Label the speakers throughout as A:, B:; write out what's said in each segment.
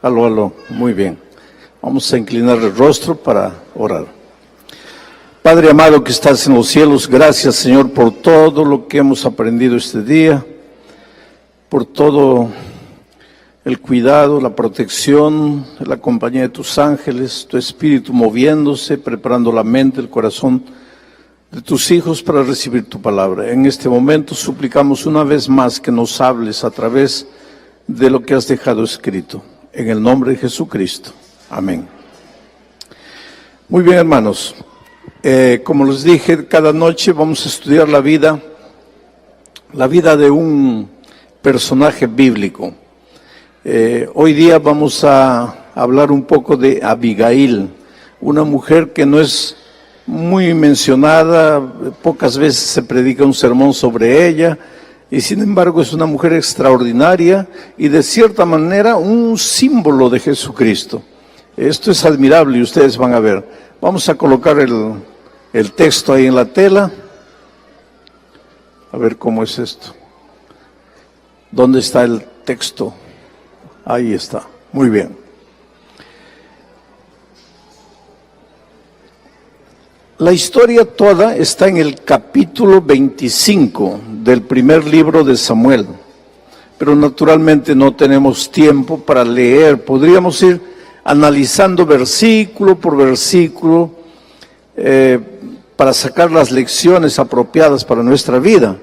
A: Aló, aló, muy bien. Vamos a inclinar el rostro para orar. Padre amado que estás en los cielos, gracias Señor por todo lo que hemos aprendido este día, por todo el cuidado, la protección, la compañía de tus ángeles, tu espíritu moviéndose, preparando la mente, el corazón de tus hijos para recibir tu palabra. En este momento suplicamos una vez más que nos hables a través de lo que has dejado escrito. En el nombre de Jesucristo. Amén. Muy bien, hermanos. Como les dije, cada noche vamos a estudiar la vida de un personaje bíblico. Hoy día vamos a hablar un poco de Abigail, una mujer que no es muy mencionada, pocas veces se predica un sermón sobre ella, y sin embargo es una mujer extraordinaria y de cierta manera un símbolo de Jesucristo. Esto es admirable y ustedes van a ver. Vamos a colocar el texto ahí en la tela. A ver cómo es esto. ¿Dónde está el texto? Ahí está. Muy bien. La historia toda está en el capítulo 25 del primer libro de Samuel, pero naturalmente no tenemos tiempo para leer. Podríamos ir analizando versículo por versículo para sacar las lecciones apropiadas para nuestra vida.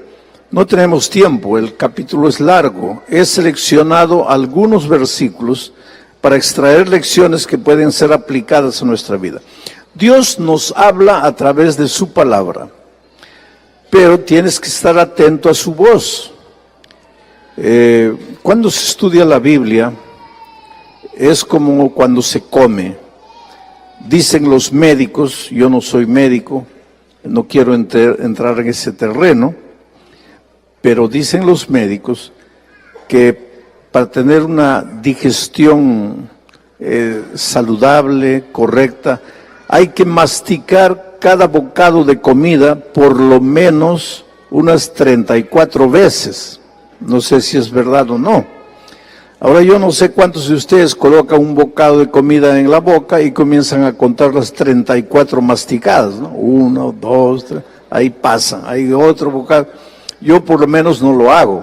A: No tenemos tiempo, el capítulo es largo. He seleccionado algunos versículos para extraer lecciones que pueden ser aplicadas a nuestra vida. Dios nos habla a través de su palabra, pero tienes que estar atento a su voz. Cuando se estudia la Biblia, es como cuando se come. Dicen los médicos, yo no soy médico, no quiero entrar en ese terreno, pero dicen los médicos que para tener una digestión saludable, correcta, hay que masticar cada bocado de comida por lo menos unas 34 veces. No sé si es verdad o no. Ahora yo no sé cuántos de ustedes colocan un bocado de comida en la boca y comienzan a contar las 34 masticadas, ¿no? 1, 2, 3, ahí pasa, hay otro bocado. Yo por lo menos no lo hago.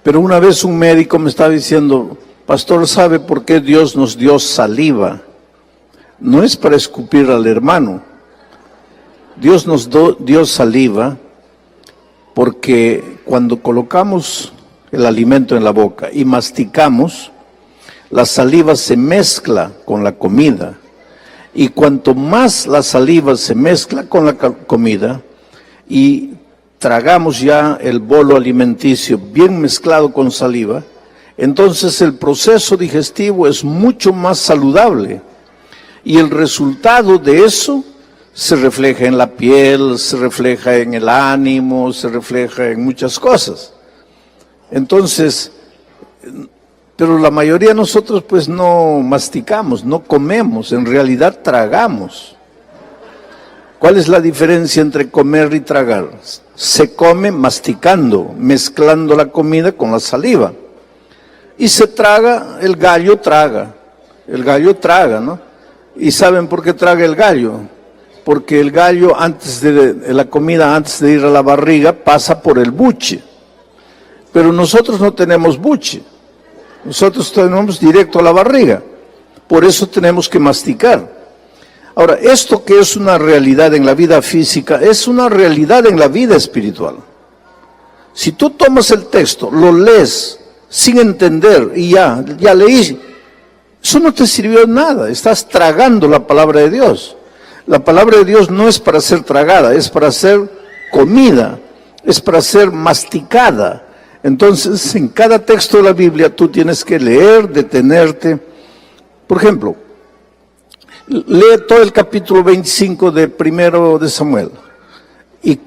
A: Pero una vez un médico me estaba diciendo, pastor, ¿sabe por qué Dios nos dio saliva? No es para escupir al hermano. Dios nos dio saliva porque cuando colocamos el alimento en la boca y masticamos, la saliva se mezcla con la comida. Y cuanto más la saliva se mezcla con la comida y tragamos ya el bolo alimenticio bien mezclado con saliva, entonces el proceso digestivo es mucho más saludable. Y el resultado de eso se refleja en la piel, se refleja en el ánimo, se refleja en muchas cosas. Entonces, pero la mayoría de nosotros pues no masticamos, no comemos, en realidad tragamos. ¿Cuál es la diferencia entre comer y tragar? Se come masticando, mezclando la comida con la saliva. Y se traga, el gallo traga, ¿no? ¿Y saben por qué traga el gallo? Porque el gallo antes de la comida, antes de ir a la barriga, pasa por el buche. Pero nosotros no tenemos buche. Nosotros tenemos directo a la barriga. Por eso tenemos que masticar. Ahora, esto que es una realidad en la vida física, es una realidad en la vida espiritual. Si tú tomas el texto, lo lees sin entender y ya leí, eso no te sirvió de nada, estás tragando la palabra de Dios. La palabra de Dios no es para ser tragada, es para ser comida, es para ser masticada. Entonces, en cada texto de la Biblia tú tienes que leer, detenerte. Por ejemplo, lee todo el capítulo 25 de primero de Samuel y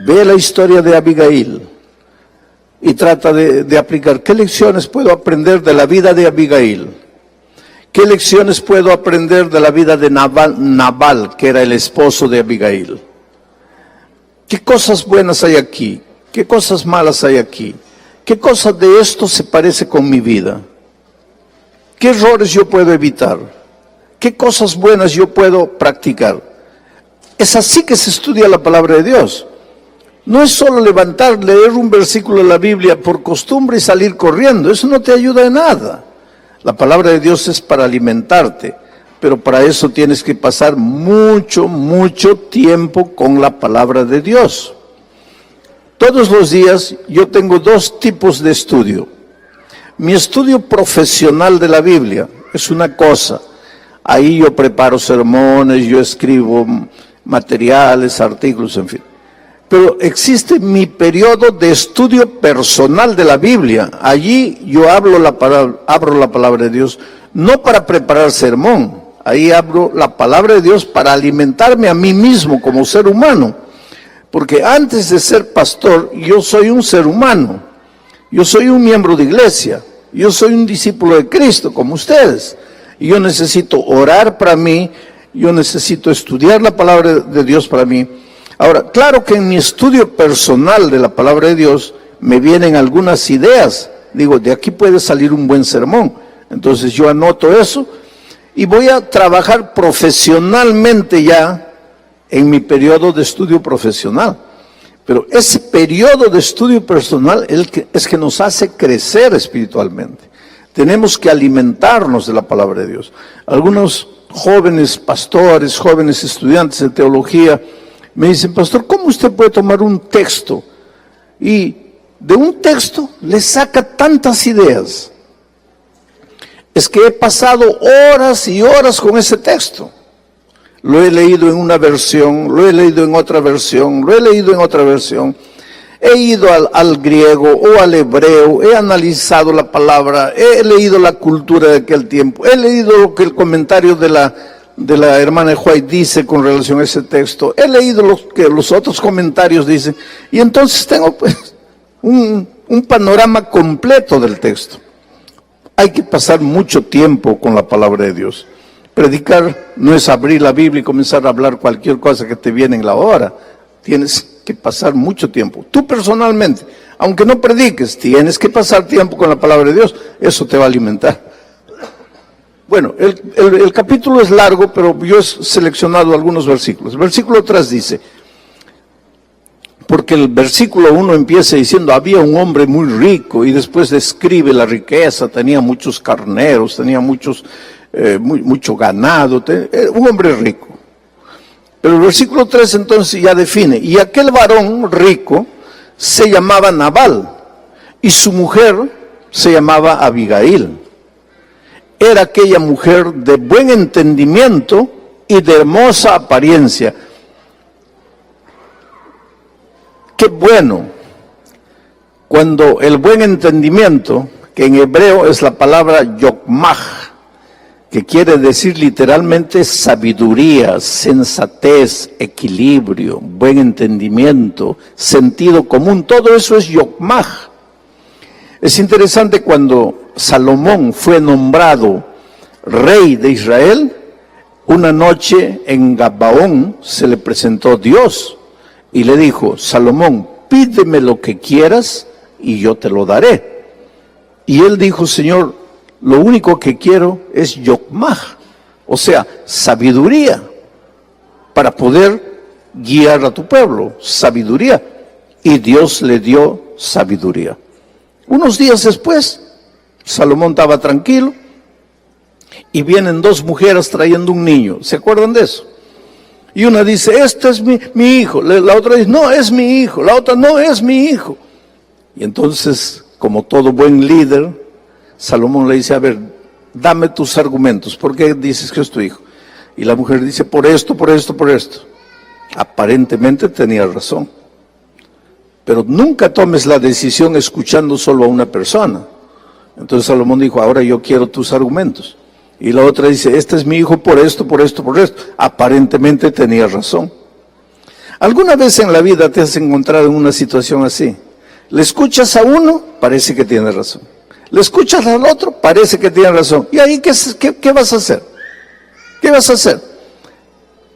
A: ve la historia de Abigail y trata de aplicar. ¿Qué lecciones puedo aprender de la vida de Abigail? ¿Qué lecciones puedo aprender de la vida de Nabal, que era el esposo de Abigail? ¿Qué cosas buenas hay aquí? ¿Qué cosas malas hay aquí? ¿Qué cosa de esto se parece con mi vida? ¿Qué errores yo puedo evitar? ¿Qué cosas buenas yo puedo practicar? Es así que se estudia la palabra de Dios. No es solo levantar, leer un versículo de la Biblia por costumbre y salir corriendo. Eso no te ayuda en nada. La palabra de Dios es para alimentarte, pero para eso tienes que pasar mucho, mucho tiempo con la palabra de Dios. Todos los días yo tengo dos tipos de estudio. Mi estudio profesional de la Biblia es una cosa. Ahí yo preparo sermones, yo escribo materiales, artículos, en fin. Pero existe mi periodo de estudio personal de la Biblia. Allí yo abro la palabra de Dios, no para preparar sermón. Ahí abro la palabra de Dios para alimentarme a mí mismo como ser humano. Porque antes de ser pastor, yo soy un ser humano. Yo soy un miembro de iglesia. Yo soy un discípulo de Cristo, como ustedes. Y yo necesito orar para mí. Yo necesito estudiar la palabra de Dios para mí. Ahora, claro que en mi estudio personal de la palabra de Dios me vienen algunas ideas. Digo, de aquí puede salir un buen sermón. Entonces yo anoto eso y voy a trabajar profesionalmente ya en mi periodo de estudio profesional. Pero ese periodo de estudio personal es que nos hace crecer espiritualmente. Tenemos que alimentarnos de la palabra de Dios. Algunos jóvenes pastores, jóvenes estudiantes de teología, me dicen, pastor, ¿cómo usted puede tomar un texto y de un texto le saca tantas ideas? Es que he pasado horas y horas con ese texto. Lo he leído en una versión, lo he leído en otra versión, lo he leído en otra versión. He ido al griego o al hebreo, he analizado la palabra, he leído la cultura de aquel tiempo, he leído lo que el comentario de la hermana White dice con relación a ese texto, he leído lo que los otros comentarios dicen, y entonces tengo pues un panorama completo del texto. Hay que pasar mucho tiempo con la palabra de Dios. Predicar no es abrir la Biblia y comenzar a hablar cualquier cosa que te viene en la hora. Tienes que pasar mucho tiempo. Tú personalmente, aunque no prediques, tienes que pasar tiempo con la palabra de Dios. Eso te va a alimentar. Bueno, el capítulo es largo, pero yo he seleccionado algunos versículos. El versículo 3 dice, porque el versículo 1 empieza diciendo, había un hombre muy rico, y después describe la riqueza, tenía muchos carneros, tenía mucho ganado, un hombre rico. Pero el versículo 3 entonces ya define, y aquel varón rico se llamaba Nabal, y su mujer se llamaba Abigail. Era aquella mujer de buen entendimiento y de hermosa apariencia. Qué bueno cuando el buen entendimiento, que en hebreo es la palabra yokmah, que quiere decir literalmente sabiduría, sensatez, equilibrio, buen entendimiento, sentido común, todo eso es yokmah. Es interesante cuando Salomón fue nombrado rey de Israel, una noche en Gabaón se le presentó Dios y le dijo, Salomón, pídeme lo que quieras y yo te lo daré. Y él dijo, Señor, lo único que quiero es yokmah, o sea, sabiduría, para poder guiar a tu pueblo, sabiduría. Y Dios le dio sabiduría. Unos días después, Salomón estaba tranquilo y vienen dos mujeres trayendo un niño. ¿Se acuerdan de eso? Y una dice, este es mi hijo. La otra dice, no, es mi hijo. La otra, no, es mi hijo. Y entonces, como todo buen líder, Salomón le dice, a ver, dame tus argumentos. ¿Por qué dices que es tu hijo? Y la mujer dice, por esto, por esto, por esto. Aparentemente tenía razón. Pero nunca tomes la decisión escuchando solo a una persona. Entonces Salomón dijo, ahora yo quiero tus argumentos. Y la otra dice, este es mi hijo por esto, por esto, por esto. Aparentemente tenía razón. ¿Alguna vez en la vida te has encontrado en una situación así? Le escuchas a uno, parece que tiene razón. Le escuchas al otro, parece que tiene razón. ¿Y ahí qué vas a hacer? ¿Qué vas a hacer?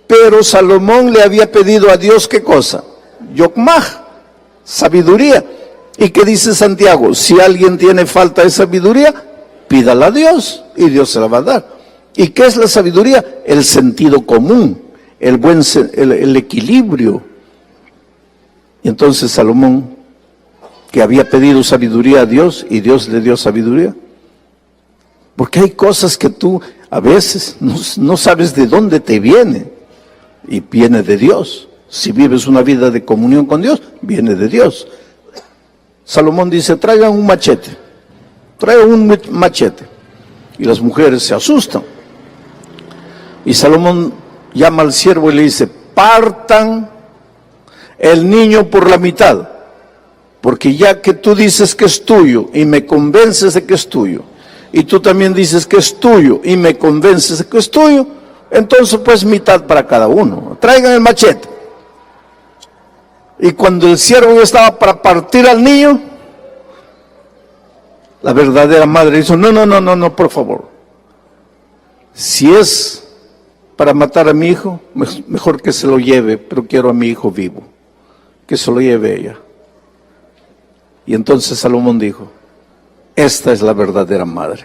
A: Pero Salomón le había pedido a Dios, ¿qué cosa? Yokmah, sabiduría. ¿Y qué dice Santiago? Si alguien tiene falta de sabiduría, pídala a Dios. y Dios se la va a dar. ¿Y qué es la sabiduría? El sentido común, el equilibrio. Y entonces Salomón, que había pedido sabiduría a Dios, y Dios le dio sabiduría. Porque hay cosas que tú a veces no sabes de dónde te viene, y viene de Dios. Si vives una vida de comunión con Dios, viene de Dios. Salomón dice, traigan un machete. Y las mujeres se asustan. Y Salomón llama al siervo y le dice, partan el niño por la mitad, porque ya que tú dices que es tuyo y me convences de que es tuyo, y tú también dices que es tuyo y me convences de que es tuyo, entonces pues mitad para cada uno. Traigan el machete. Y cuando el siervo ya estaba para partir al niño, la verdadera madre dijo, no, por favor. Si es para matar a mi hijo, mejor que se lo lleve, pero quiero a mi hijo vivo. Que se lo lleve ella. Y entonces Salomón dijo, esta es la verdadera madre.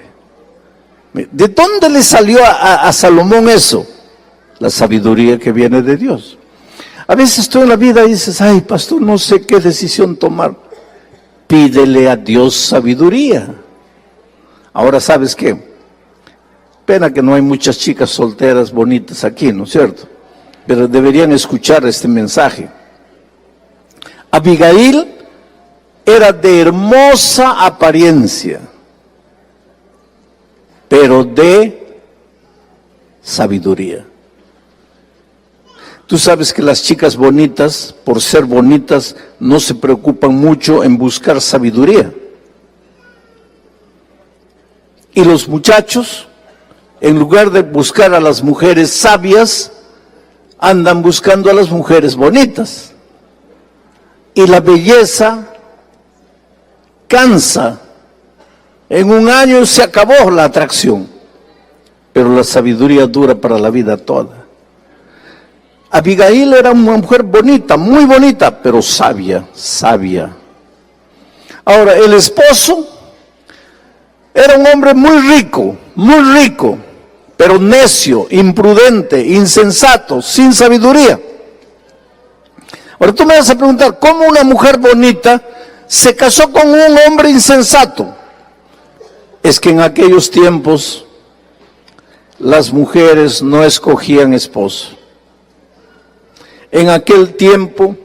A: ¿De dónde le salió a Salomón eso? La sabiduría que viene de Dios. A veces tú en la vida dices, ay, pastor, no sé qué decisión tomar. Pídele a Dios sabiduría. Ahora, ¿sabes qué? Pena que no hay muchas chicas solteras bonitas aquí, ¿no es cierto? Pero deberían escuchar este mensaje. Abigail era de hermosa apariencia, pero de sabiduría. Tú sabes que las chicas bonitas, por ser bonitas, no se preocupan mucho en buscar sabiduría. Y los muchachos, en lugar de buscar a las mujeres sabias, andan buscando a las mujeres bonitas. Y la belleza cansa. En un año se acabó la atracción, pero la sabiduría dura para la vida toda. Abigail era una mujer bonita, muy bonita, pero sabia. Ahora, el esposo era un hombre muy rico, pero necio, imprudente, insensato, sin sabiduría. Ahora tú me vas a preguntar, ¿cómo una mujer bonita se casó con un hombre insensato? Es que en aquellos tiempos las mujeres no escogían esposo. En aquel tiempo,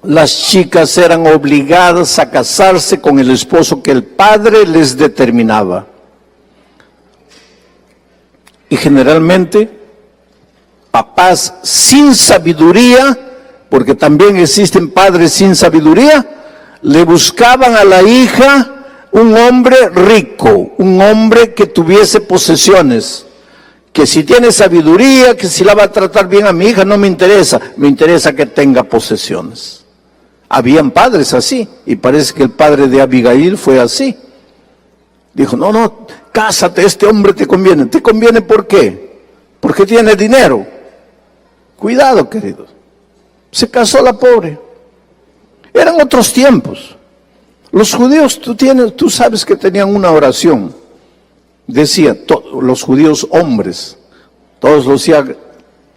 A: las chicas eran obligadas a casarse con el esposo que el padre les determinaba. Y generalmente, papás sin sabiduría, porque también existen padres sin sabiduría, le buscaban a la hija un hombre rico, un hombre que tuviese posesiones. Que si tiene sabiduría, que si la va a tratar bien a mi hija, no me interesa que tenga posesiones. Habían padres así, y parece que el padre de Abigail fue así. Dijo, no, cásate, este hombre te conviene. ¿Te conviene por qué? Porque tiene dinero. Cuidado, queridos. Se casó la pobre. Eran otros tiempos. Los judíos, tú sabes que tenían una oración. Decía, los judíos hombres, todos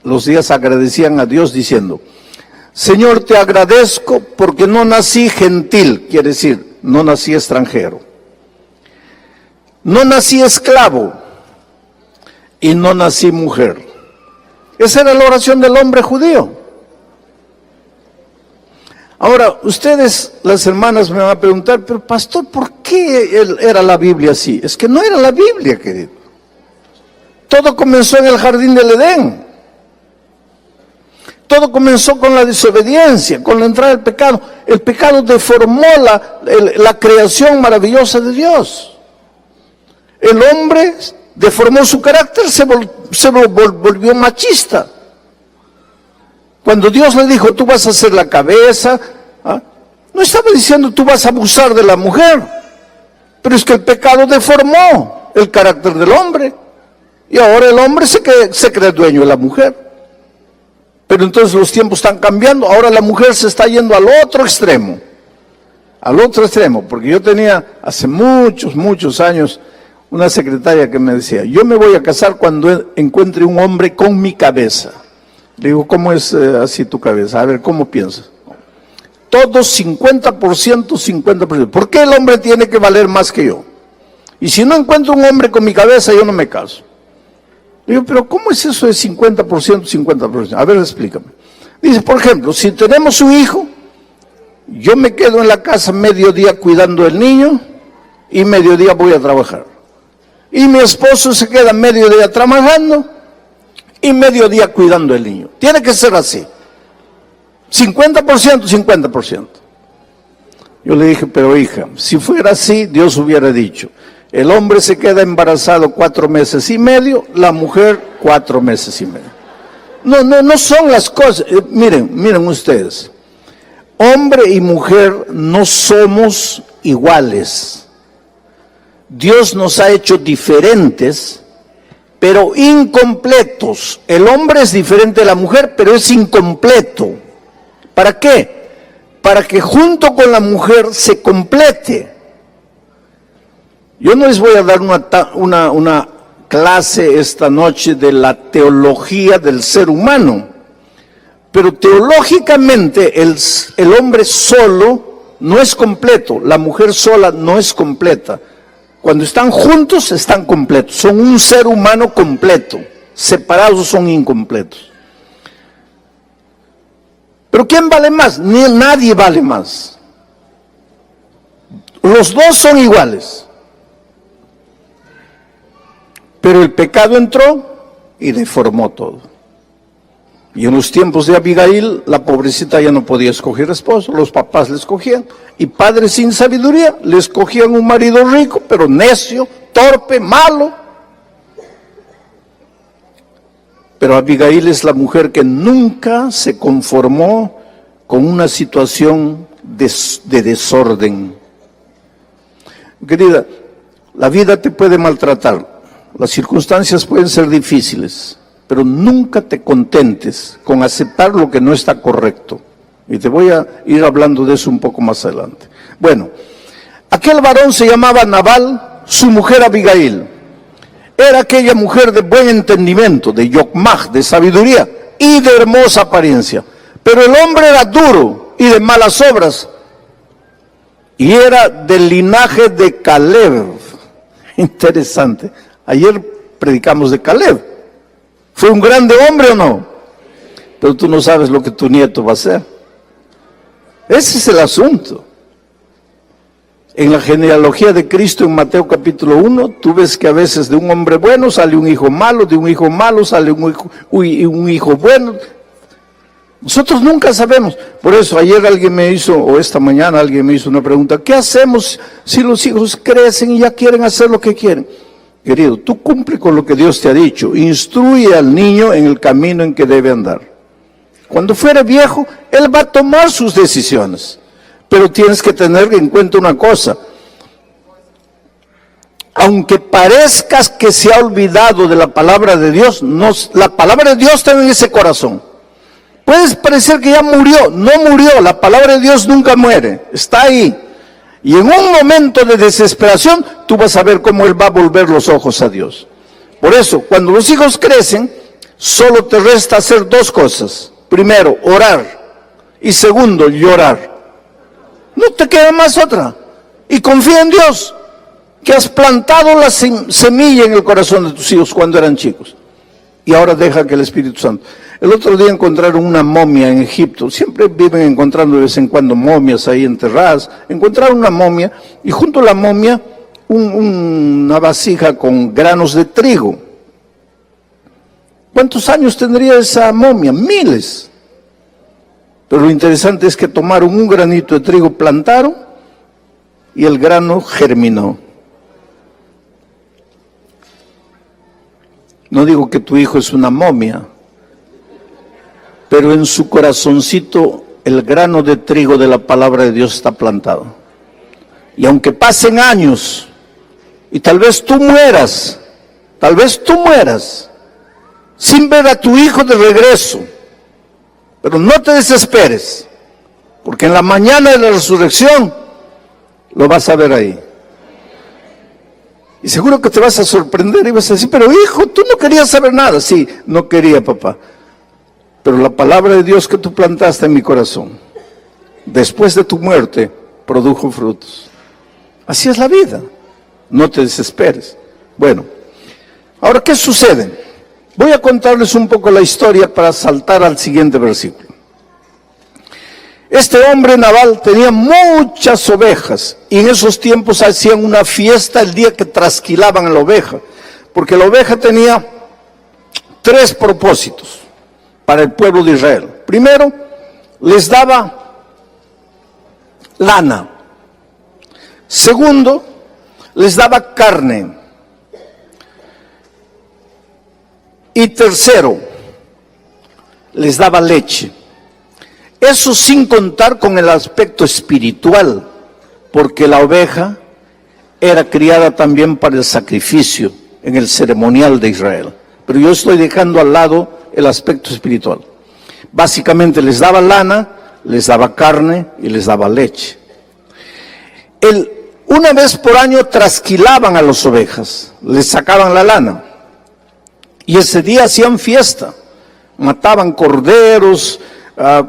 A: los días agradecían a Dios diciendo, Señor, te agradezco porque no nací gentil, quiere decir, no nací extranjero, no nací esclavo y no nací mujer. Esa era la oración del hombre judío. Ahora, ustedes, las hermanas, me van a preguntar, pero pastor, ¿por qué era la Biblia así? Es que no era la Biblia, querido. Todo comenzó en el jardín del Edén. Todo comenzó con la desobediencia, con la entrada del pecado. El pecado deformó la creación maravillosa de Dios. El hombre deformó su carácter, se volvió machista. Cuando Dios le dijo, tú vas a ser la cabeza, no estaba diciendo tú vas a abusar de la mujer, pero es que el pecado deformó el carácter del hombre, y ahora el hombre se cree dueño de la mujer. Pero entonces los tiempos están cambiando, ahora la mujer se está yendo al otro extremo, porque yo tenía hace muchos años una secretaria que me decía, yo me voy a casar cuando encuentre un hombre con mi cabeza. Le digo, ¿cómo es así tu cabeza? A ver, ¿cómo piensas? Todos 50%, 50%. ¿Por qué el hombre tiene que valer más que yo? Y si no encuentro un hombre con mi cabeza, yo no me caso. Le digo, pero ¿cómo es eso de 50%, 50%? A ver, explícame. Dice, por ejemplo, si tenemos un hijo, yo me quedo en la casa mediodía cuidando del niño y mediodía voy a trabajar. Y mi esposo se queda mediodía trabajando y mediodía cuidando del niño. Tiene que ser así. 50%, 50%. Yo le dije, pero hija, si fuera así, Dios hubiera dicho, el hombre se queda embarazado 4 meses y medio, la mujer 4 meses y medio. No son las cosas. Miren ustedes. Hombre y mujer no somos iguales. Dios nos ha hecho diferentes, pero incompletos. El hombre es diferente de la mujer, pero es incompleto. ¿Para qué? Para que junto con la mujer se complete. Yo no les voy a dar una clase esta noche de la teología del ser humano, pero teológicamente el hombre solo no es completo, la mujer sola no es completa. Cuando están juntos están completos, son un ser humano completo, separados son incompletos. ¿Pero quién vale más? Nadie vale más. Los dos son iguales. Pero el pecado entró y deformó todo. Y en los tiempos de Abigail, la pobrecita ya no podía escoger esposo, los papás le escogían, y padres sin sabiduría le escogían un marido rico, pero necio, torpe, malo. Pero Abigail es la mujer que nunca se conformó con una situación de desorden. Querida, la vida te puede maltratar. Las circunstancias pueden ser difíciles, pero nunca te contentes con aceptar lo que no está correcto. Y te voy a ir hablando de eso un poco más adelante. Bueno, aquel varón se llamaba Nabal, su mujer Abigail. Era aquella mujer de buen entendimiento, de yokmaj, de sabiduría y de hermosa apariencia. Pero el hombre era duro y de malas obras. Y era del linaje de Caleb. Interesante. Ayer predicamos de Caleb. ¿Fue un grande hombre o no? Pero tú no sabes lo que tu nieto va a ser. Ese es el asunto. En la genealogía de Cristo en Mateo capítulo 1, tú ves que a veces de un hombre bueno sale un hijo malo, de un hijo malo sale un hijo bueno. Nosotros nunca sabemos. Por eso ayer alguien me hizo, o esta mañana alguien me hizo una pregunta, ¿qué hacemos si los hijos crecen y ya quieren hacer lo que quieren? Querido, tú cumple con lo que Dios te ha dicho, instruye al niño en el camino en que debe andar. Cuando fuere viejo, él va a tomar sus decisiones, pero tienes que tener en cuenta una cosa. Aunque parezcas que se ha olvidado de la palabra de Dios, la palabra de Dios está en ese corazón. Puedes parecer que ya murió, no murió, la palabra de Dios nunca muere, está ahí. Y en un momento de desesperación, tú vas a ver cómo Él va a volver los ojos a Dios. Por eso, cuando los hijos crecen, solo te resta hacer 2 cosas. Primero, orar. Y segundo, llorar. No te queda más otra. Y confía en Dios, que has plantado la semilla en el corazón de tus hijos cuando eran chicos. Y ahora deja que el Espíritu Santo. El otro día encontraron una momia en Egipto. Siempre viven encontrando de vez en cuando momias ahí enterradas. Encontraron una momia y junto a la momia una vasija con granos de trigo. ¿Cuántos años tendría esa momia? Miles. Pero lo interesante es que tomaron un granito de trigo, plantaron y el grano germinó. No digo que tu hijo es una momia, pero en su corazoncito el grano de trigo de la palabra de Dios está plantado. Y aunque pasen años, y tal vez tú mueras, sin ver a tu hijo de regreso, pero no te desesperes, porque en la mañana de la resurrección lo vas a ver ahí. Y seguro que te vas a sorprender y vas a decir, pero hijo, tú no querías saber nada. Sí, no quería, papá. Pero la palabra de Dios que tú plantaste en mi corazón, después de tu muerte, produjo frutos. Así es la vida. No te desesperes. Bueno, ahora, ¿qué sucede? Voy a contarles un poco la historia para saltar al siguiente versículo. Este hombre Nabal tenía muchas ovejas y en esos tiempos hacían una fiesta el día que trasquilaban a la oveja, porque la oveja tenía 3 propósitos para el pueblo de Israel. Primero, les daba lana. Segundo, les daba carne. Y tercero, les daba leche. Eso sin contar con el aspecto espiritual, porque la oveja era criada también para el sacrificio en el ceremonial de Israel. Pero yo estoy dejando al lado el aspecto espiritual. Básicamente les daba lana, les daba carne y les daba leche. Una vez por año trasquilaban a las ovejas, les sacaban la lana. Y ese día hacían fiesta, mataban corderos,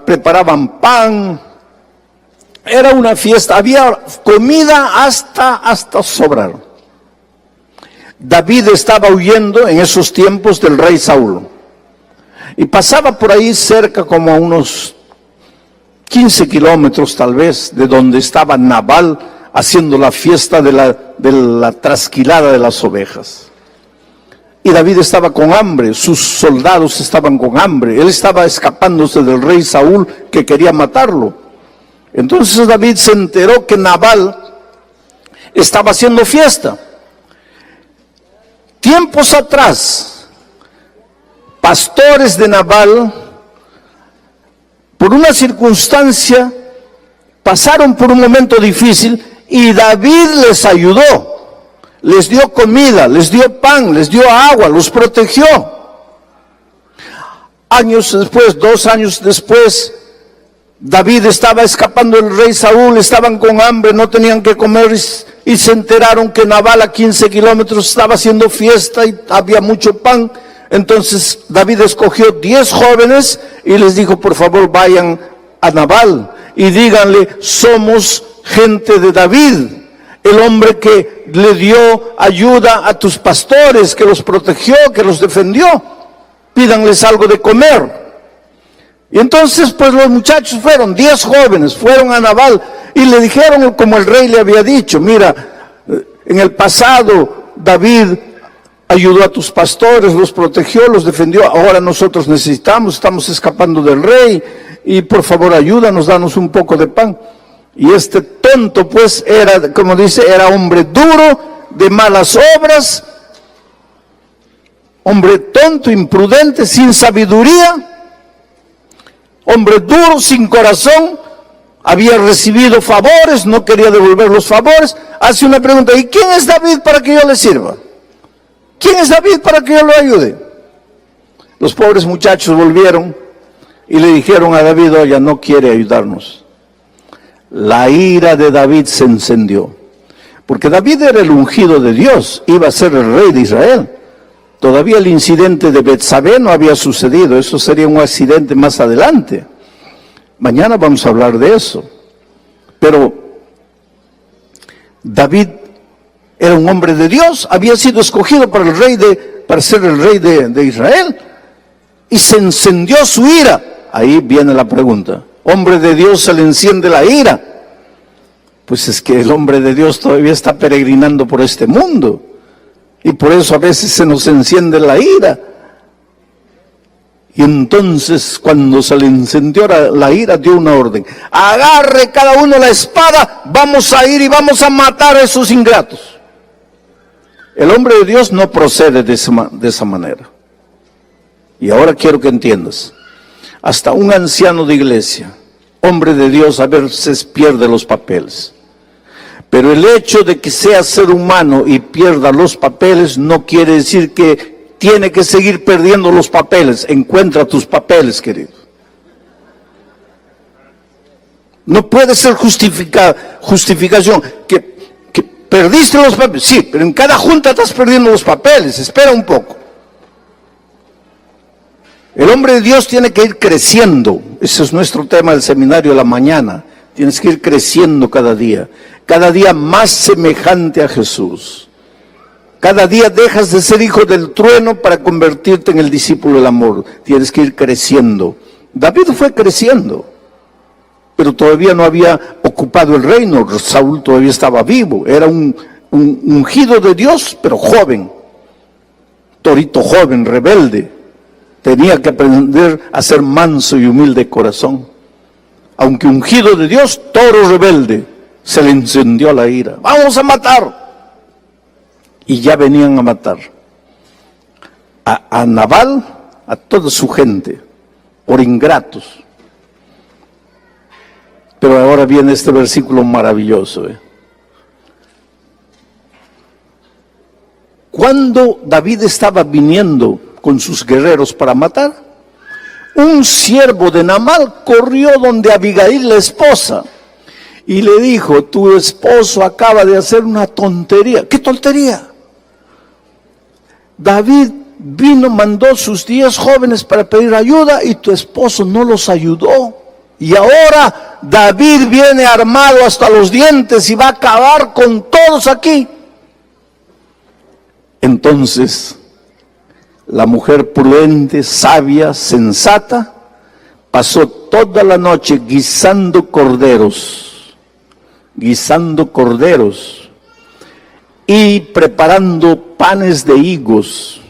A: preparaban pan, era una fiesta, había comida hasta sobrar. David estaba huyendo en esos tiempos del rey Saúl, y pasaba por ahí cerca como a unos 15 kilómetros tal vez, de donde estaba Nabal haciendo la fiesta de la trasquilada de las ovejas. Y David estaba con hambre, sus soldados estaban con hambre, él estaba escapándose del rey Saúl que quería matarlo. Entonces David se enteró que Nabal estaba haciendo fiesta. Tiempos atrás, pastores de Nabal, por una circunstancia, pasaron por un momento difícil y David les ayudó. Les dio comida, les dio pan, les dio agua, los protegió. Años después, 2 años después, David estaba escapando del rey Saúl, estaban con hambre, no tenían que comer y se enteraron que Nabal a 15 kilómetros estaba haciendo fiesta y había mucho pan. Entonces David escogió 10 jóvenes y les dijo, por favor vayan a Nabal y díganle, somos gente de David, el hombre que le dio ayuda a tus pastores, que los protegió, que los defendió. Pídanles algo de comer. Y entonces pues los muchachos fueron, 10 jóvenes, fueron a Nabal y le dijeron como el rey le había dicho, mira, en el pasado David ayudó a tus pastores, los protegió, los defendió, ahora nosotros necesitamos, estamos escapando del rey y por favor ayúdanos, danos un poco de pan. Y este tonto pues era, como dice, era hombre duro, de malas obras, hombre tonto, imprudente, sin sabiduría, hombre duro, sin corazón, había recibido favores, no quería devolver los favores. Hace una pregunta, ¿y quién es David para que yo le sirva? ¿Quién es David para que yo lo ayude? Los pobres muchachos volvieron y le dijeron a David, oye, no quiere ayudarnos. La ira de David se encendió, porque David era el ungido de Dios, iba a ser el rey de Israel. Todavía el incidente de Betsabé no había sucedido, eso sería un accidente más adelante. Mañana vamos a hablar de eso. Pero David era un hombre de Dios, había sido escogido para ser el rey de Israel, y se encendió su ira. Ahí viene la pregunta. Hombre de Dios se le enciende la ira. Pues es que el hombre de Dios todavía está peregrinando por este mundo. Y por eso a veces se nos enciende la ira. Y entonces cuando se le encendió la ira, dio una orden. Agarre cada uno la espada, vamos a ir y vamos a matar a esos ingratos. El hombre de Dios no procede de esa manera. Y ahora quiero que entiendas. Hasta un anciano de iglesia, hombre de Dios, a veces pierde los papeles. Pero el hecho de que sea ser humano y pierda los papeles no quiere decir que tiene que seguir perdiendo los papeles. Encuentra tus papeles, querido. No puede ser justificación que ¿Perdiste los papeles? Sí, pero en cada junta estás perdiendo los papeles. Espera un poco. El hombre de Dios tiene que ir creciendo. Ese es nuestro tema del seminario de la mañana. Tienes que ir creciendo cada día más semejante a Jesús. Cada día dejas de ser hijo del trueno para convertirte en el discípulo del amor. Tienes que ir creciendo. David fue creciendo, pero todavía no había ocupado el reino. Saúl todavía estaba vivo. Era un ungido de Dios, pero joven. Torito joven, rebelde. Tenía que aprender a ser manso y humilde de corazón. Aunque ungido de Dios, toro rebelde, se le encendió la ira. ¡Vamos a matar! Y ya venían a matar a Nabal, a toda su gente, por ingratos. Pero ahora viene este versículo maravilloso. Cuando David estaba viniendo con sus guerreros para matar, un siervo de Nabal corrió donde Abigail, la esposa, y le dijo: tu esposo acaba de hacer una tontería. ¿Qué tontería? David vino, mandó sus 10 jóvenes para pedir ayuda y tu esposo no los ayudó. Y ahora David viene armado hasta los dientes y va a acabar con todos aquí. Entonces, la mujer prudente, sabia, sensata, pasó toda la noche guisando corderos y preparando panes de higos.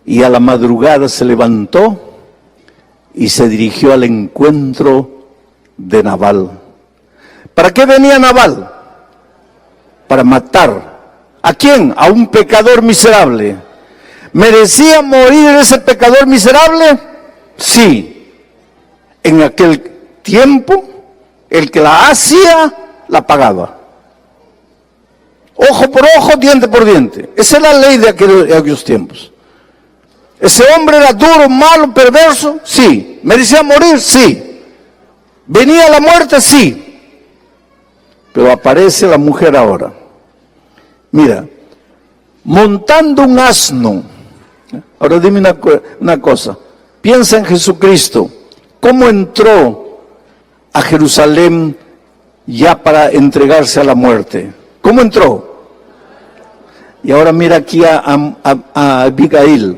A: Y a la madrugada se levantó y se dirigió al encuentro de Nabal. ¿Para qué venía Nabal? Para matar. ¿A quién? A un pecador miserable. ¿Merecía morir ese pecador miserable? Sí. En aquel tiempo, el que la hacía, la pagaba. Ojo por ojo, diente por diente. Esa es la ley de aquellos tiempos. ¿Ese hombre era duro, malo, perverso? Sí. ¿Merecía morir? Sí. ¿Venía la muerte? Sí. Pero aparece la mujer ahora. Mira, montando un asno. Ahora dime una cosa. Piensa en Jesucristo. ¿Cómo entró a Jerusalén ya para entregarse a la muerte? ¿Cómo entró? Y ahora mira aquí a Abigail,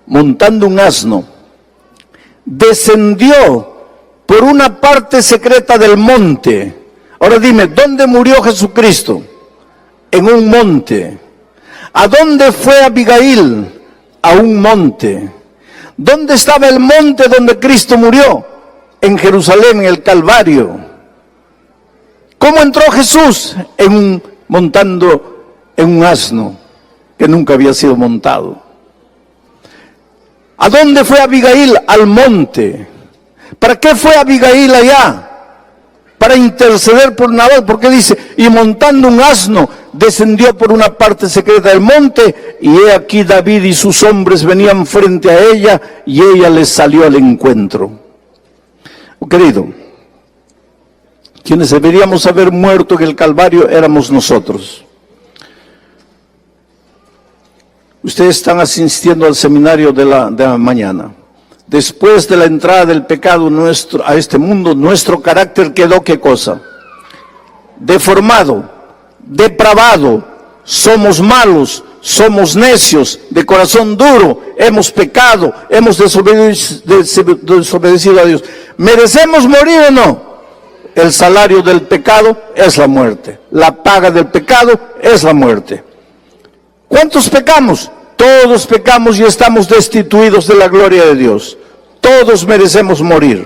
A: montando un asno. Descendió por una parte secreta del monte. Ahora dime, ¿dónde murió Jesucristo? En un monte. ¿A dónde fue Abigail? A un monte. ¿Dónde estaba el monte donde Cristo murió? En Jerusalén, en el Calvario. ¿Cómo entró Jesús? Montando en un asno que nunca había sido montado. ¿A dónde fue Abigail? Al monte. ¿Para qué fue Abigail allá? Para interceder por Nabal, porque dice, y montando un asno, descendió por una parte secreta del monte, y he aquí David y sus hombres venían frente a ella, y ella les salió al encuentro. Oh, querido, quienes deberíamos haber muerto en el Calvario éramos nosotros. Ustedes están asistiendo al seminario de la mañana. Después de la entrada del pecado a este mundo, nuestro carácter quedó, ¿qué cosa? Deformado, depravado, somos malos, somos necios, de corazón duro, hemos pecado, hemos desobedecido a Dios. ¿Merecemos morir o no? El salario del pecado es la muerte. La paga del pecado es la muerte. ¿Cuántos pecamos? Todos pecamos y estamos destituidos de la gloria de Dios. Todos merecemos morir.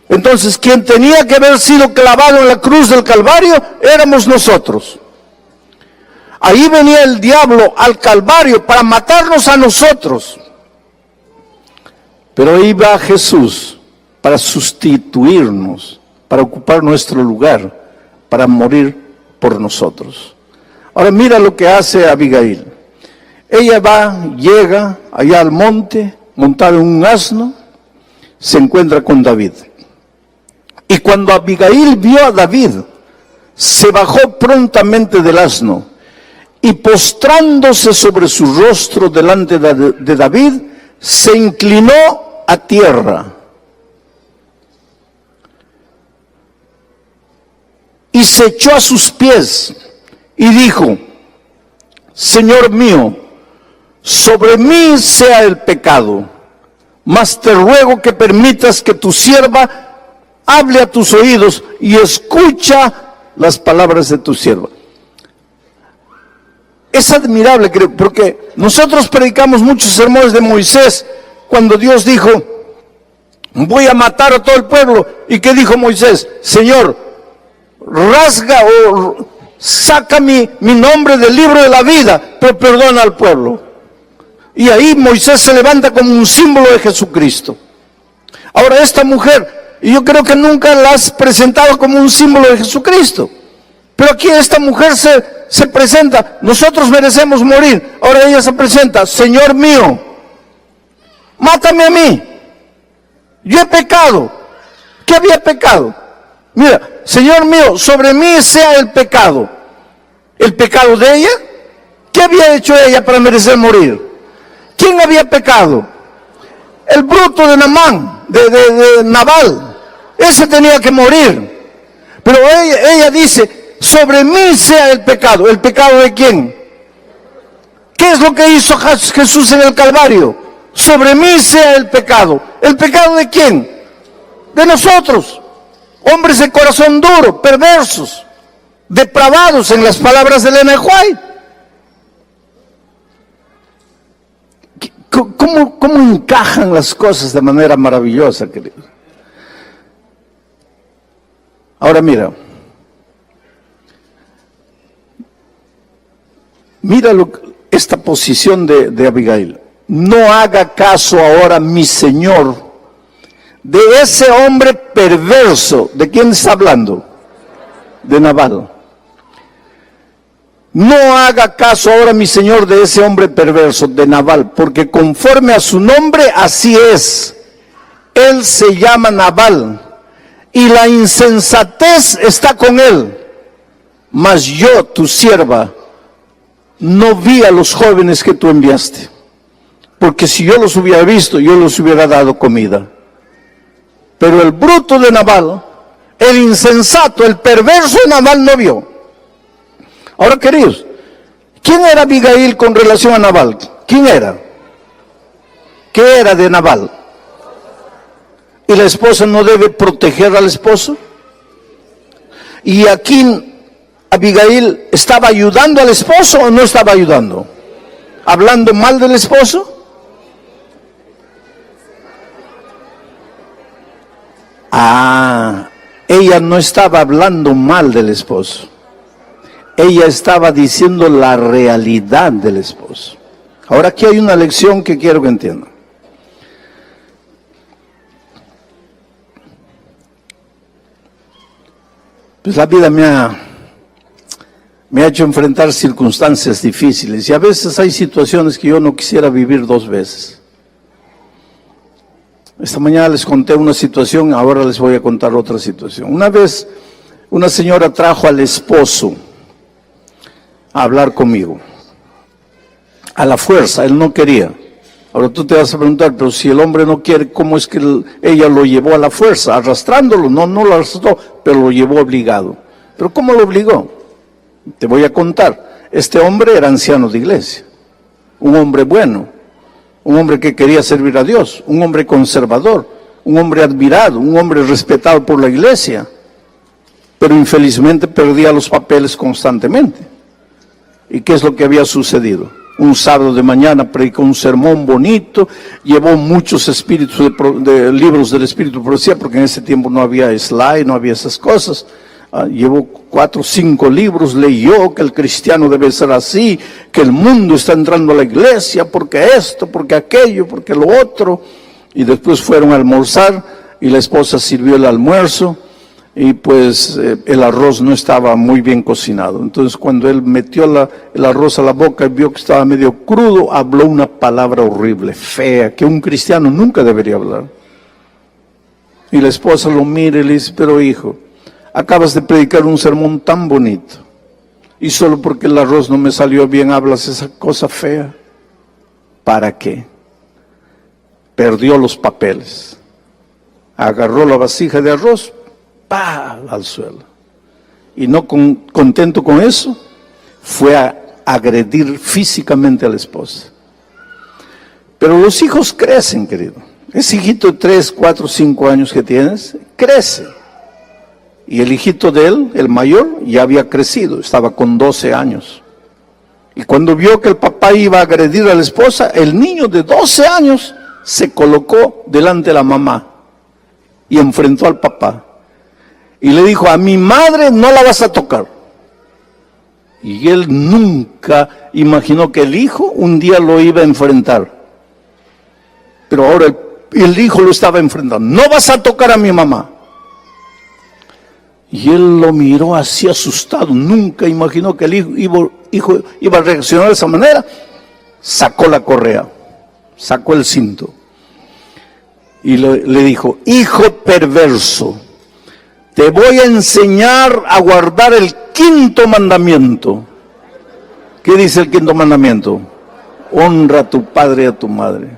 A: Entonces, quien tenía que haber sido clavado en la cruz del Calvario, éramos nosotros. Ahí venía el diablo al Calvario para matarnos a nosotros. Pero ahí va Jesús para sustituirnos, para ocupar nuestro lugar, para morir por nosotros. Ahora mira lo que hace Abigail. Ella llega allá al monte, montada en un asno, se encuentra con David. Y cuando Abigail vio a David, se bajó prontamente del asno y postrándose sobre su rostro delante de David, se inclinó a tierra. Y se echó a sus pies y dijo: Señor mío, sobre mí sea el pecado, mas te ruego que permitas que tu sierva hable a tus oídos y escucha las palabras de tu sierva. Es admirable, creo, porque nosotros predicamos muchos sermones de Moisés cuando Dios dijo: voy a matar a todo el pueblo. ¿Y qué dijo Moisés? Señor, rasga o saca mi nombre del libro de la vida, pero perdona al pueblo. Y ahí Moisés se levanta como un símbolo de Jesucristo. Ahora esta mujer, y yo creo que nunca la has presentado como un símbolo de Jesucristo, pero aquí esta mujer se presenta: nosotros merecemos morir. Ahora ella se presenta: Señor mío, mátame a mí, yo he pecado. ¿Qué había pecado? Mira, Señor mío, sobre mí sea el pecado. ¿El pecado de ella? ¿Qué había hecho ella para merecer morir? ¿Quién había pecado? El bruto de Naamán, de Nabal. Ese tenía que morir. Pero ella dice: sobre mí sea el pecado. ¿El pecado de quién? ¿Qué es lo que hizo Jesús en el Calvario? Sobre mí sea el pecado. ¿El pecado de quién? De nosotros. Hombres de corazón duro, perversos, depravados, en las palabras de Elena White. ¿Cómo encajan las cosas de manera maravillosa, querido? Ahora mira esta posición de Abigail. No haga caso ahora, mi señor, de ese hombre perverso. ¿De quién está hablando? De Nabal. No haga caso ahora, mi señor, de ese hombre perverso, de Nabal, porque conforme a su nombre, así es. Él se llama Nabal, y la insensatez está con él. Mas yo, tu sierva, no vi a los jóvenes que tú enviaste, porque si yo los hubiera visto, yo los hubiera dado comida. Pero el bruto de Nabal, el insensato, el perverso de Nabal no vio. Ahora, queridos, ¿quién era Abigail con relación a Nabal? ¿Quién era? ¿Qué era de Nabal? ¿Y la esposa no debe proteger al esposo? ¿Y aquí Abigail estaba ayudando al esposo o no estaba ayudando? ¿Hablando mal del esposo? Ella no estaba hablando mal del esposo. Ella estaba diciendo la realidad del esposo. Ahora aquí hay una lección que quiero que entiendan. Pues la vida me ha hecho enfrentar circunstancias difíciles, y a veces hay situaciones que yo no quisiera vivir dos veces. Esta mañana les conté una situación, ahora les voy a contar otra situación. Una vez una señora trajo al esposo a hablar conmigo, a la fuerza. Él no quería. Ahora tú te vas a preguntar: pero si el hombre no quiere, ¿cómo es que ella lo llevó a la fuerza? Arrastrándolo. No lo arrastró, pero lo llevó obligado. ¿Pero cómo lo obligó? Te voy a contar. Este hombre era anciano de iglesia, un hombre bueno, un hombre que quería servir a Dios, un hombre conservador, un hombre admirado, un hombre respetado por la iglesia, pero infelizmente perdía los papeles constantemente. ¿Y qué es lo que había sucedido? Un sábado de mañana predicó un sermón bonito, llevó muchos espíritus de libros del Espíritu de Profecía, porque en ese tiempo no había slide, no había esas cosas. Llevó 4 o 5 libros, leyó que el cristiano debe ser así, que el mundo está entrando a la iglesia, porque esto, porque aquello, porque lo otro. Y después fueron a almorzar, y la esposa sirvió el almuerzo, y pues el arroz no estaba muy bien cocinado. Entonces cuando él metió el arroz a la boca y vio que estaba medio crudo, habló una palabra horrible, fea, que un cristiano nunca debería hablar. Y la esposa lo mira y le dice: pero hijo, acabas de predicar un sermón tan bonito, y solo porque el arroz no me salió bien hablas esa cosa fea. ¿Para qué? Perdió los papeles, agarró la vasija de arroz, ¡pah!, al suelo. Y no contento con eso, fue a agredir físicamente a la esposa. Pero los hijos crecen, querido. Ese hijito de 3, 4, 5 años que tienes, crece. Y el hijito de él, el mayor, ya había crecido, estaba con 12 años. Y cuando vio que el papá iba a agredir a la esposa, el niño de 12 años se colocó delante de la mamá y enfrentó al papá. Y le dijo, a mi madre no la vas a tocar. Y él nunca imaginó que el hijo un día lo iba a enfrentar. Pero ahora el hijo lo estaba enfrentando. No vas a tocar a mi mamá. Y él lo miró así asustado. Nunca imaginó que el hijo iba a reaccionar de esa manera. Sacó la correa, sacó el cinto. Y le dijo, hijo perverso, te voy a enseñar a guardar el 5.º mandamiento. ¿Qué dice el 5.º mandamiento? Honra a tu padre y a tu madre.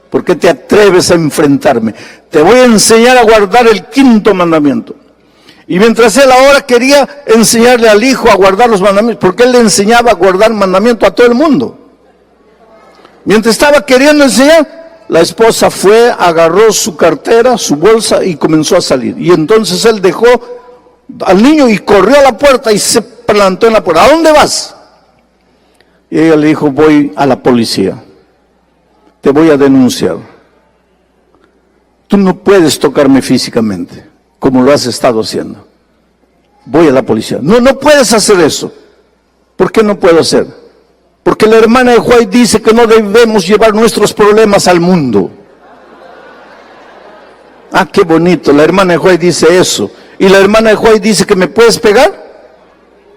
A: ¿Por qué te atreves a enfrentarme? Te voy a enseñar a guardar el 5.º mandamiento. Y mientras él ahora quería enseñarle al hijo a guardar los mandamientos, porque él le enseñaba a guardar mandamientos a todo el mundo. Mientras estaba queriendo enseñar, la esposa fue, agarró su cartera, su bolsa y comenzó a salir. Y entonces él dejó al niño y corrió a la puerta y se plantó en la puerta. ¿A dónde vas? Y ella le dijo, voy a la policía. Te voy a denunciar. Tú no puedes tocarme físicamente, como lo has estado haciendo. Voy a la policía. No, no puedes hacer eso. ¿Por qué no puedo hacer? Porque la hermana de White dice que no debemos llevar nuestros problemas al mundo. Ah, qué bonito, la hermana de White dice eso. ¿Y la hermana de White dice que me puedes pegar?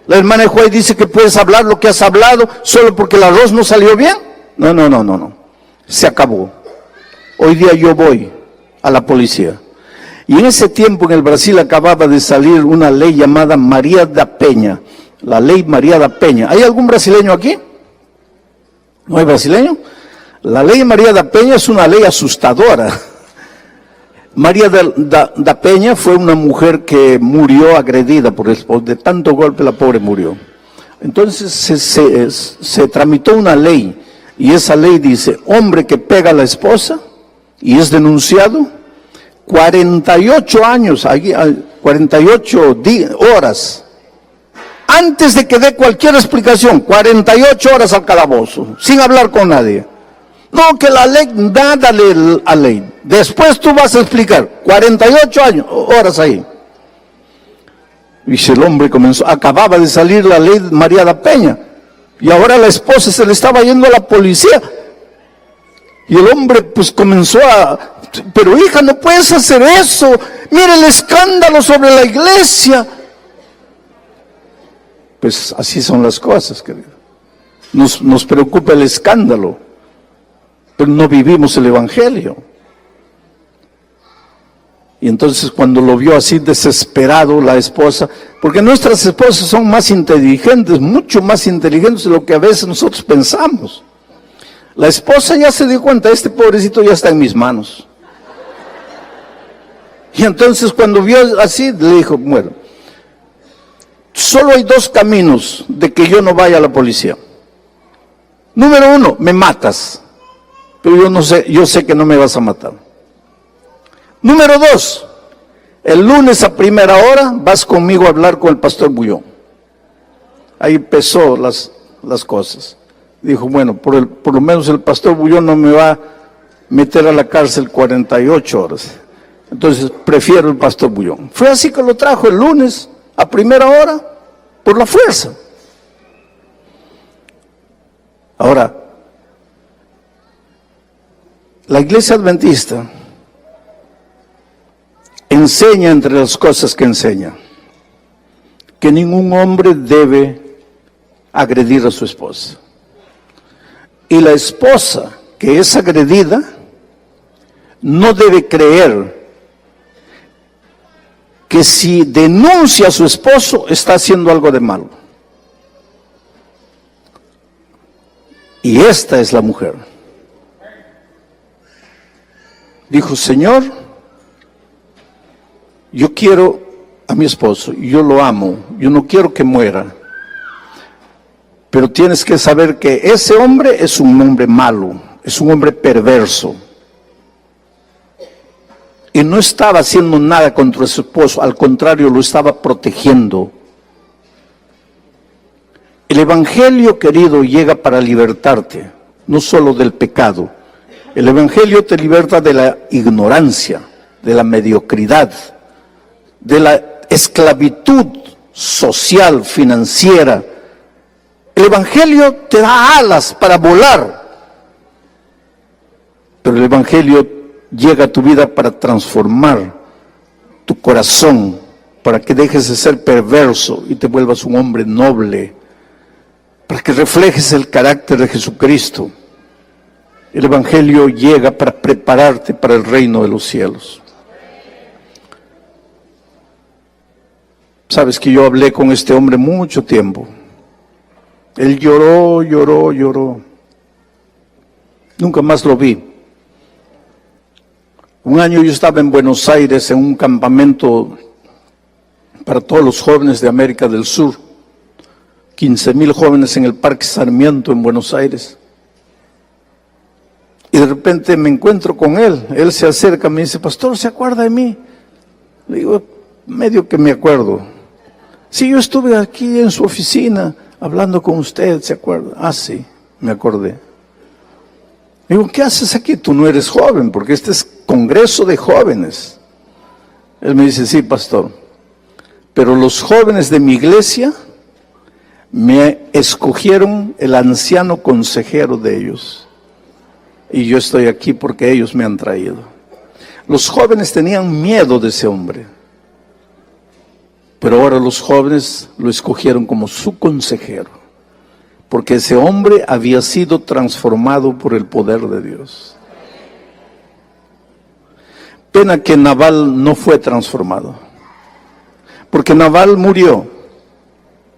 A: ¿La hermana de White dice que puedes hablar lo que has hablado solo porque el arroz no salió bien? No, no, no, no, no. Se acabó. Hoy día yo voy a la policía. Y en ese tiempo en el Brasil acababa de salir una ley llamada María da Penha. La ley María da Penha. ¿Hay algún brasileño aquí? ¿No hay brasileño? La ley María da Penha es una ley asustadora. María da Penha fue una mujer que murió agredida por el esposo. De tanto golpe la pobre murió. Entonces se tramitó una ley. Y esa ley dice, hombre que pega a la esposa y es denunciado, 48 años, 48 horas, antes de que dé cualquier explicación, 48 horas al calabozo, sin hablar con nadie. No, que la ley, nada a ley. Después tú vas a explicar, 48 horas ahí. Y si el hombre acababa de salir la ley María da Penha, y ahora la esposa se le estaba yendo a la policía. Y el hombre pues comenzó pero hija, no puedes hacer eso. Mira el escándalo sobre la iglesia. Pues así son las cosas, querido. Nos preocupa el escándalo, pero no vivimos el evangelio. Y entonces cuando lo vio así desesperado la esposa, porque nuestras esposas son más inteligentes, mucho más inteligentes de lo que a veces nosotros pensamos. La esposa ya se dio cuenta, este pobrecito ya está en mis manos. Y entonces cuando vio así, le dijo, bueno, solo hay 2 caminos de que yo no vaya a la policía. Número 1, me matas, pero yo sé que no me vas a matar. Número 2, el lunes a primera hora vas conmigo a hablar con el pastor Bullón. Ahí empezó las cosas. Dijo, bueno, por lo menos el pastor Bullón no me va a meter a la cárcel 48 horas. Entonces prefiero el pastor Bullón. Fue así que lo trajo el lunes a primera hora por la fuerza. Ahora, la iglesia adventista enseña entre las cosas que enseña que ningún hombre debe agredir a su esposa. Y la esposa que es agredida no debe creer que si denuncia a su esposo está haciendo algo de malo. Y esta es la mujer. Dijo: Señor, yo quiero a mi esposo, yo lo amo, yo no quiero que muera. Pero tienes que saber que ese hombre es un hombre malo, es un hombre perverso. Y no estaba haciendo nada contra su esposo, al contrario, lo estaba protegiendo. El Evangelio, querido, llega para libertarte, no solo del pecado. El Evangelio te liberta de la ignorancia, de la mediocridad, de la esclavitud social, financiera. El Evangelio te da alas para volar, pero el Evangelio llega a tu vida para transformar tu corazón, para que dejes de ser perverso y te vuelvas un hombre noble, para que reflejes el carácter de Jesucristo. El Evangelio llega para prepararte para el reino de los cielos. Sabes que yo hablé con este hombre mucho tiempo. Él lloró, lloró, lloró. Nunca más lo vi. Un año yo estaba en Buenos Aires en un campamento para todos los jóvenes de América del Sur. 15,000 jóvenes en el Parque Sarmiento en Buenos Aires. Y de repente me encuentro con él. Él se acerca, me dice: pastor, ¿se acuerda de mí? Le digo: medio que me acuerdo. Sí, yo estuve aquí en su oficina hablando con usted, ¿se acuerda? Ah, sí, me acordé. Le digo: ¿qué haces aquí? Tú no eres joven, porque este es congreso de jóvenes. Él me dice: sí, pastor, pero los jóvenes de mi iglesia me escogieron el anciano consejero de ellos. Y yo estoy aquí porque ellos me han traído. Los jóvenes tenían miedo de ese hombre, pero ahora los jóvenes lo escogieron como su consejero, porque ese hombre había sido transformado por el poder de Dios. Pena que Nabal no fue transformado, porque Nabal murió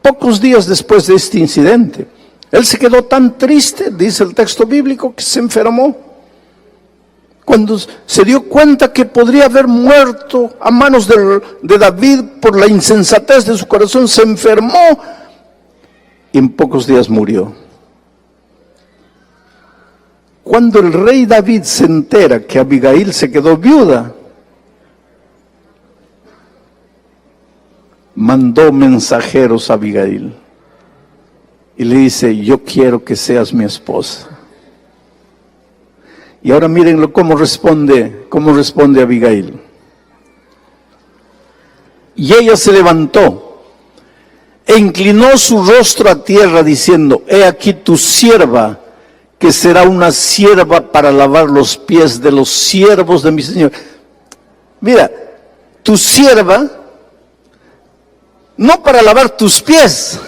A: pocos días después de este incidente. Él se quedó tan triste, dice el texto bíblico, que se enfermó. Cuando se dio cuenta que podría haber muerto a manos de David por la insensatez de su corazón, se enfermó y en pocos días murió. Cuando el rey David se entera que Abigail se quedó viuda, mandó mensajeros a Abigail y le dice: yo quiero que seas mi esposa. Y ahora mírenlo cómo responde Abigail. Y ella se levantó e inclinó su rostro a tierra diciendo: he aquí tu sierva, que será una sierva para lavar los pies de los siervos de mi Señor. Mira, tu sierva, no para lavar tus pies,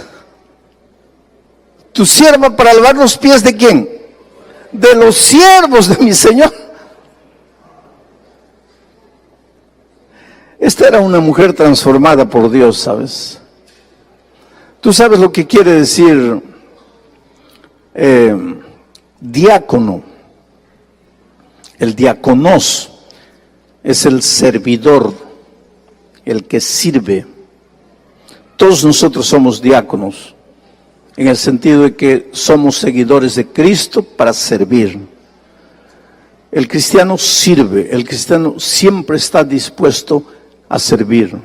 A: tu sierva para lavar los pies ¿de quién? De los siervos de mi Señor. Esta era una mujer transformada por Dios, ¿sabes? Tú sabes lo que quiere decir diácono. El diáconos es el servidor, el que sirve. Todos nosotros somos diáconos, en el sentido de que somos seguidores de Cristo para servir. El cristiano sirve, el cristiano siempre está dispuesto a servir.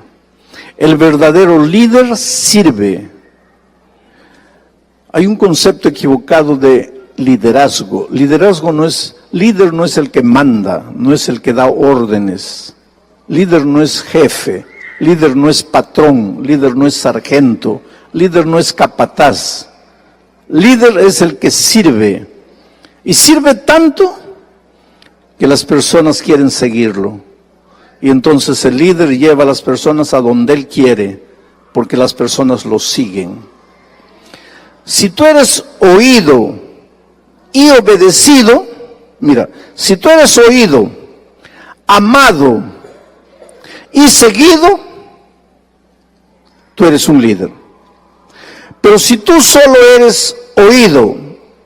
A: El verdadero líder sirve. Hay un concepto equivocado de liderazgo. Líder no es el que manda, no es el que da órdenes. Líder no es jefe, líder no es patrón, líder no es sargento, líder no es capataz. Líder es el que sirve. Y sirve tanto que las personas quieren seguirlo. Y entonces el líder lleva a las personas a donde él quiere, porque las personas lo siguen. Si tú eres oído y obedecido, mira, si tú eres oído, amado y seguido, tú eres un líder. Pero si tú solo eres oído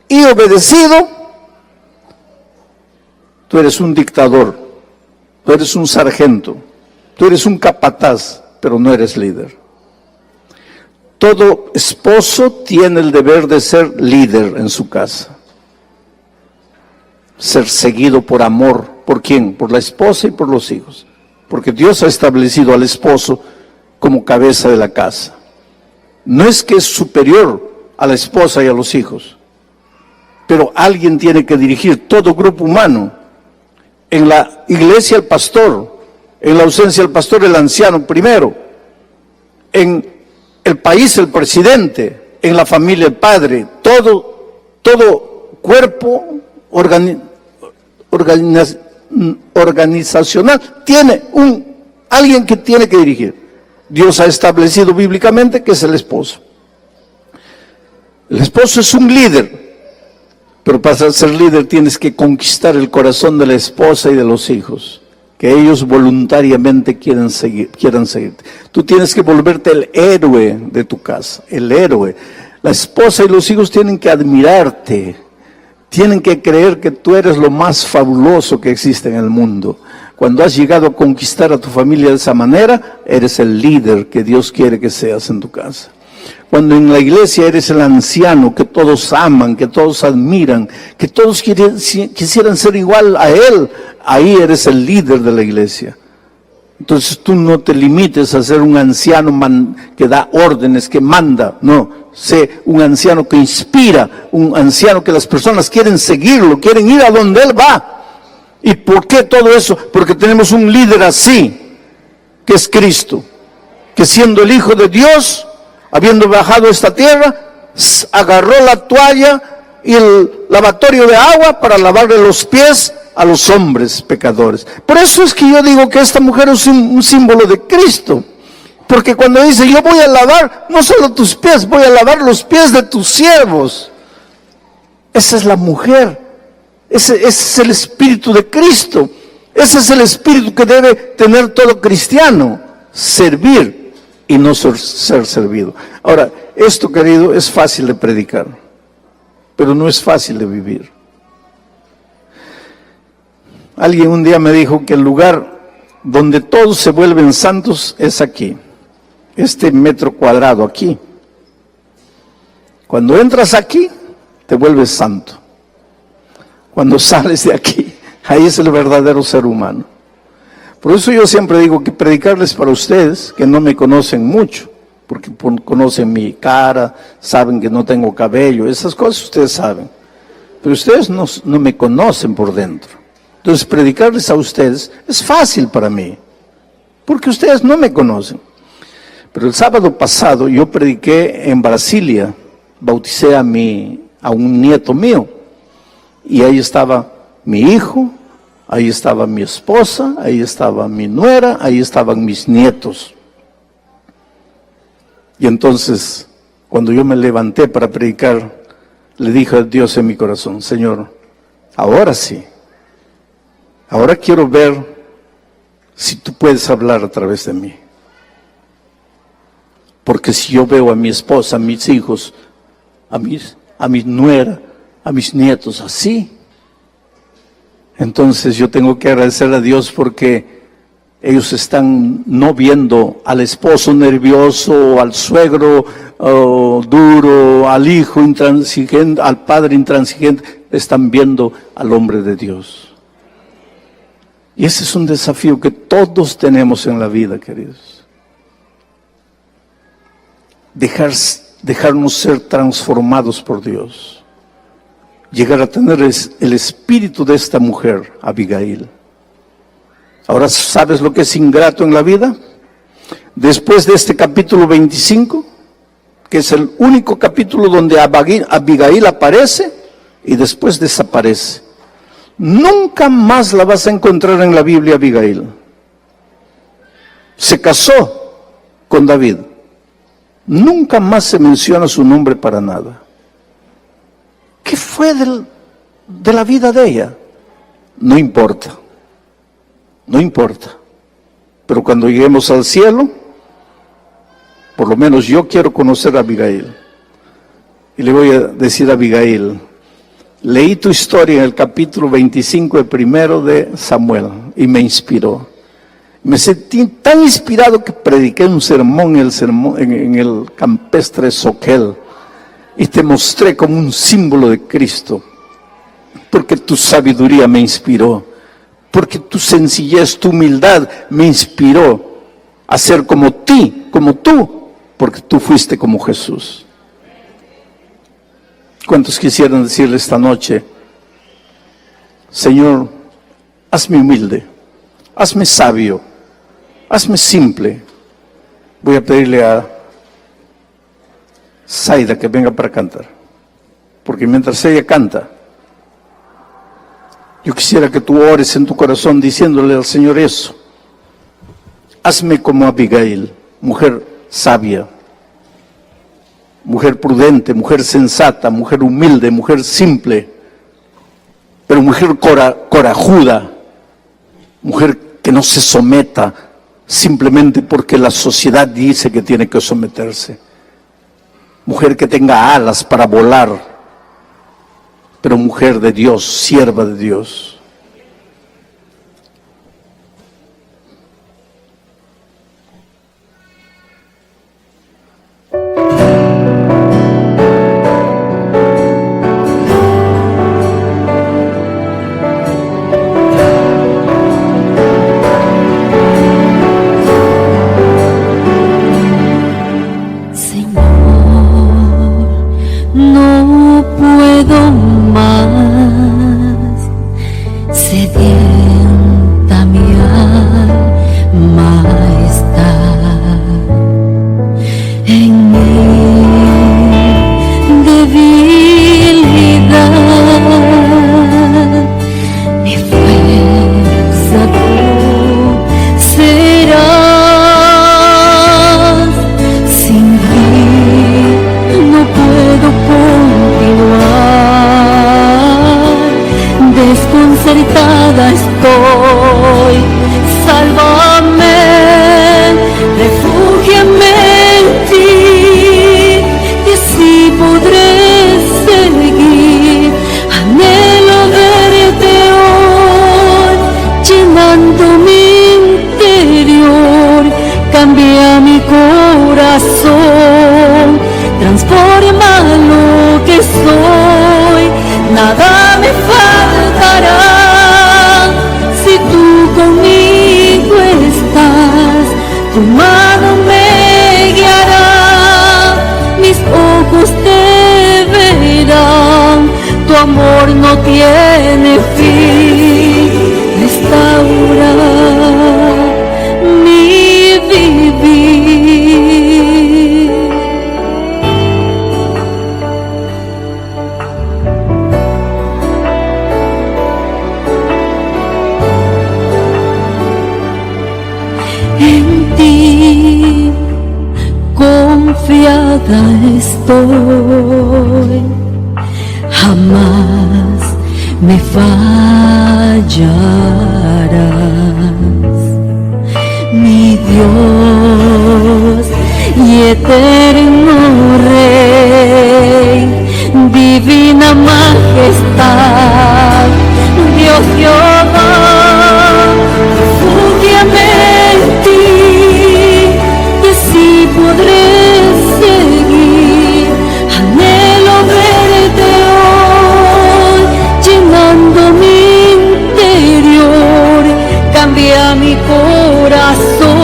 A: y obedecido, tú eres un dictador, tú eres un sargento, tú eres un capataz, pero no eres líder. Todo esposo tiene el deber de ser líder en su casa. Ser seguido por amor. ¿Por quién? Por la esposa y por los hijos. Porque Dios ha establecido al esposo como cabeza de la casa. No es que es superior a la esposa y a los hijos, pero alguien tiene que dirigir todo grupo humano. En la iglesia el pastor, en la ausencia del pastor el anciano primero, en el país el presidente, en la familia el padre, todo cuerpo organizacional tiene alguien que tiene que dirigir. Dios ha establecido bíblicamente que es el esposo. El esposo es un líder, pero para ser líder tienes que conquistar el corazón de la esposa y de los hijos, que ellos voluntariamente quieran seguirte. Tú tienes que volverte el héroe de tu casa, el héroe. La esposa y los hijos tienen que admirarte, tienen que creer que tú eres lo más fabuloso que existe en el mundo. Cuando has llegado a conquistar a tu familia de esa manera, eres el líder que Dios quiere que seas en tu casa. Cuando en la iglesia eres el anciano que todos aman, que todos admiran, que todos quisieran ser igual a él, ahí eres el líder de la iglesia. Entonces tú no te limites a ser un anciano que da órdenes, que manda, no. Sé un anciano que inspira, un anciano que las personas quieren seguirlo, quieren ir a donde él va. ¿Y por qué todo eso? Porque tenemos un líder así, que es Cristo, que siendo el Hijo de Dios, habiendo bajado a esta tierra, agarró la toalla y el lavatorio de agua para lavarle los pies a los hombres pecadores. Por eso es que yo digo que esta mujer es un símbolo de Cristo. Porque cuando dice, yo voy a lavar no solo tus pies, voy a lavar los pies de tus siervos. Esa es la mujer. Ese es el espíritu de Cristo. Ese es el espíritu que debe tener todo cristiano. Servir y no ser servido. Ahora, esto, querido, es fácil de predicar, pero no es fácil de vivir. Alguien un día me dijo que el lugar donde todos se vuelven santos es aquí. Este metro cuadrado aquí. Cuando entras aquí, te vuelves santo. Cuando sales de aquí, ahí es el verdadero ser humano. Por eso yo siempre digo que predicarles para ustedes, que no me conocen mucho, porque conocen mi cara, saben que no tengo cabello, esas cosas ustedes saben. Pero ustedes no me conocen por dentro. Entonces predicarles a ustedes es fácil para mí, porque ustedes no me conocen. Pero el sábado pasado yo prediqué en Brasilia, bauticé a un nieto mío, y ahí estaba mi hijo, ahí estaba mi esposa, ahí estaba mi nuera, ahí estaban mis nietos. Y entonces, cuando yo me levanté para predicar, le dije a Dios en mi corazón, Señor, ahora sí, ahora quiero ver si tú puedes hablar a través de mí. Porque si yo veo a mi esposa, a mis hijos, a mi nuera, a mis nietos así, entonces yo tengo que agradecer a Dios porque ellos están no viendo al esposo nervioso, al suegro duro, al hijo intransigente, al padre intransigente, están viendo al hombre de Dios. Y ese es un desafío que todos tenemos en la vida, queridos. Dejarnos ser transformados por Dios. Llegar a tener el espíritu de esta mujer, Abigail. Ahora, ¿sabes lo que es ingrato en la vida? Después de este capítulo 25, que es el único capítulo donde Abigail aparece y después desaparece. Nunca más la vas a encontrar en la Biblia, Abigail. Se casó con David. Nunca más se menciona su nombre para nada. ¿Qué fue de la vida de ella? No importa. No importa. Pero cuando lleguemos al cielo, Por lo menos yo quiero conocer a Abigail. Y le voy a decir a Abigail, leí tu historia en el capítulo 25 de primero de Samuel y me inspiró. Me sentí tan inspirado que prediqué un sermón en el campestre Soquel y te mostré como un símbolo de Cristo, porque tu sabiduría me inspiró, porque tu sencillez, tu humildad me inspiró a ser como tú, porque tú fuiste como Jesús. ¿Cuántos quisieran decirle esta noche, Señor, hazme humilde, hazme sabio, hazme simple? Voy a pedirle a Zaida que venga para cantar, porque mientras ella canta, yo quisiera que tú ores en tu corazón diciéndole al Señor eso. Hazme como Abigail, mujer sabia, mujer prudente, mujer sensata, mujer humilde, mujer simple, pero mujer corajuda, mujer que no se someta simplemente porque la sociedad dice que tiene que someterse. Mujer que tenga alas para volar, pero mujer de Dios, sierva de Dios.
B: No puedo más, sedienta mi alma está. En mi debilidad, mi fuerza tú serás. Sin ti no puedo continuar, desconcertada estoy. Sálvame, refúgiame en ti, y así podré seguir. Anhelo verte hoy, llenando mi interior. Cambia mi corazón, transforma lo que soy. Nada me faltará si tú conmigo estás. Tu mano me guiará, mis ojos te verán. Tu amor no tiene fin, restaura mi vivir. En ti confiada estoy, jamás me fallarás. Mi Dios y eterno Rey, divina majestad, Dios Jehová, refúgiame en ti, y así podré seguir. Anhelo verte hoy, llenando mi interior. Cambia mi corazón,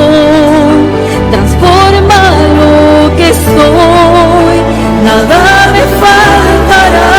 B: transforma lo que soy. Nada me faltará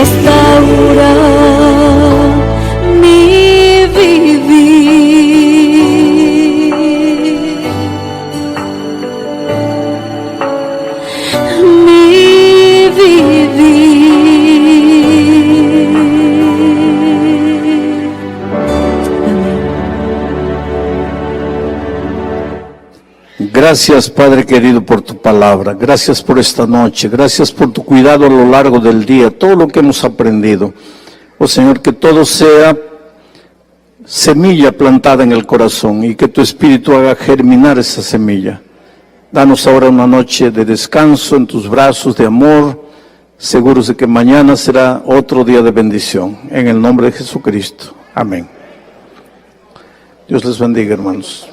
B: restaura mi vivir, mi vivir. Amén.
A: Gracias, Padre querido, por tu palabra. Gracias por esta noche. Gracias por tu cuidado a lo largo del día. Todo lo que hemos aprendido. Oh Señor, que todo sea semilla plantada en el corazón y que tu Espíritu haga germinar esa semilla. Danos ahora una noche de descanso en tus brazos, de amor, seguros de que mañana será otro día de bendición. En el nombre de Jesucristo. Amén. Dios les bendiga, hermanos.